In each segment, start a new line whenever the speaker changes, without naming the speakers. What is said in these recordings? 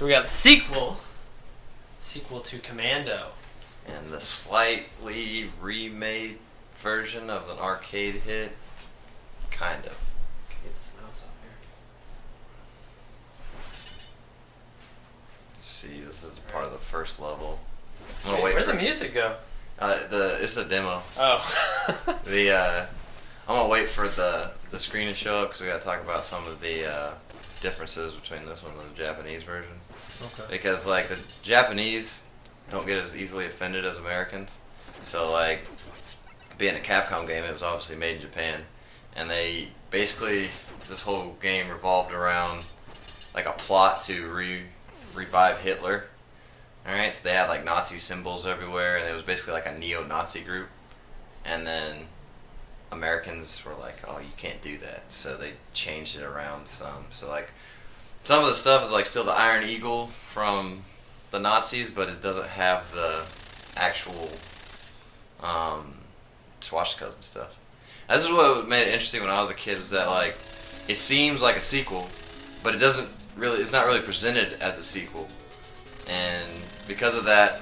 So we got the sequel to Commando.
And the slightly remade version of an arcade hit. Kind of.
Get this mouse off here.
See, this is part of the first level. I'm
Wait, where'd the music go?
It's a demo.
Oh.
I'm gonna wait for the screen to show up because we gotta talk about some of the differences between this one and the Japanese version.
Okay.
Because like the Japanese don't get as easily offended as Americans, so like being a Capcom game, it was obviously made in Japan, and they basically this whole game revolved around like a plot to revive Hitler. All right, so they had like Nazi symbols everywhere, and it was basically like a neo-Nazi group. And then Americans were like, "Oh, you can't do that," so they changed it around some. So like some of the stuff is like still the Iron Eagle from the Nazis, but it doesn't have the actual swastikas and stuff. And this is what made it interesting when I was a kid, was that like it seems like a sequel, but it doesn't really. It's not really presented as a sequel. And because of that,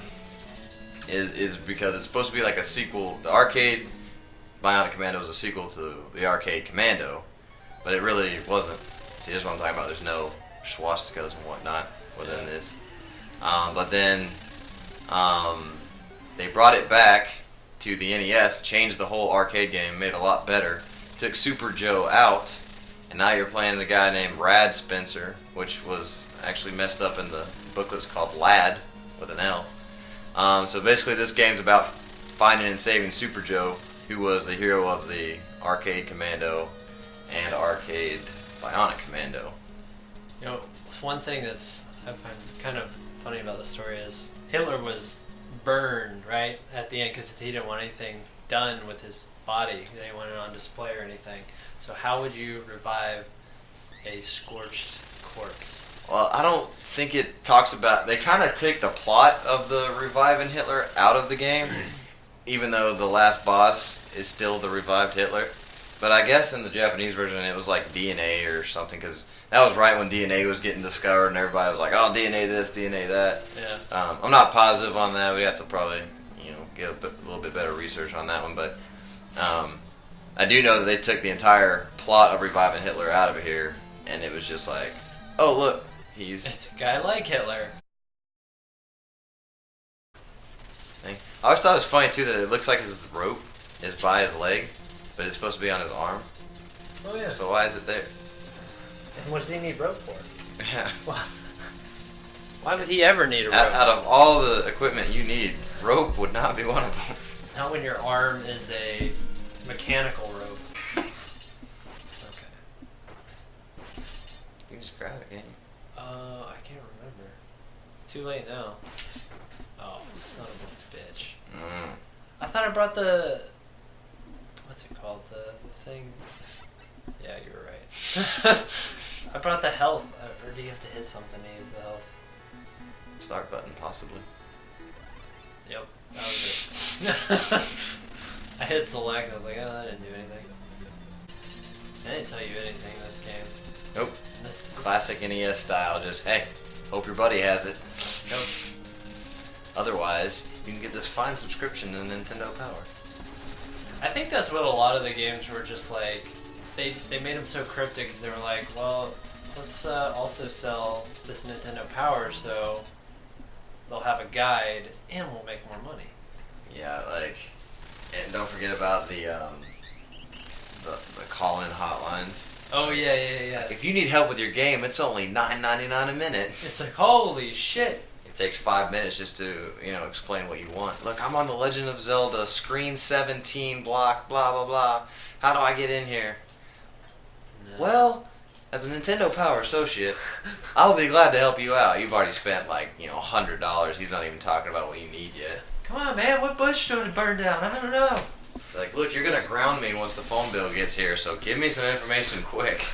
is because it's supposed to be like a sequel. The arcade Bionic Commando is a sequel to the arcade Commando, but it really wasn't. See, this is what I'm talking about. There's no swastikas and whatnot within this. But then they brought it back to the NES, changed the whole arcade game, made it a lot better, took Super Joe out, and now you're playing the guy named Rad Spencer, which was actually messed up in the booklets called Lad with an L. So basically this game's about finding and saving Super Joe, who was the hero of the arcade Commando and arcade Bionic Commando.
You know, one thing that's I find kind of funny about the story is Hitler was burned right at the end because he didn't want anything done with his body. He didn't want it on display or anything. So how would you revive a scorched corpse?
Well, I don't think it talks about... They kind of take the plot of the reviving Hitler out of the game, even though the last boss is still the revived Hitler. But I guess in the Japanese version it was like DNA or something, because that was right when DNA was getting discovered and everybody was like, oh, DNA this, DNA that.
Yeah.
I'm not positive on that. We have to probably get a little bit better research on that one. But I do know that they took the entire plot of reviving Hitler out of here, and it was just like, oh, look.
It's a guy like Hitler.
I always thought it was funny too that it looks like his rope is by his leg, but it's supposed to be on his arm.
Oh yeah.
So why is it there?
And what does he need rope for?
Yeah.
Why would he ever need a rope?
Out of all the equipment you need, rope would not be one of them.
Not when your arm is a mechanical rope. Okay.
You can just grab it, can't you?
I can't remember. It's too late now. Oh, son of a bitch. I thought I brought the... What's it called? The thing... Yeah, you were right. I brought the health. Or do you have to hit something to use the health?
Start button, possibly.
Yep, that was it. I hit select. I was like, oh, that didn't do anything. I didn't tell you anything in this game.
Nope.
This
Classic NES style, just, hey, hope your buddy has it.
Nope.
Otherwise, you can get this fine subscription to Nintendo Power.
I think that's what a lot of the games were just like, they made them so cryptic because they were like, well, let's also sell this Nintendo Power so they'll have a guide and we'll make more money.
Yeah, like, and don't forget about the call-in hotlines.
Oh yeah.
If you need help with your game, it's only $9.99 a minute.
It's like, holy shit.
It takes 5 minutes just to, explain what you want. Look, I'm on the Legend of Zelda screen 17 block, blah, blah, blah. How do I get in here? No. Well, as a Nintendo Power associate, I'll be glad to help you out. You've already spent $100. He's not even talking about what you need yet.
Come on, man. What bush should I burn down? I don't know.
Like, look, you're going to ground me once the phone bill gets here, so give me some information quick.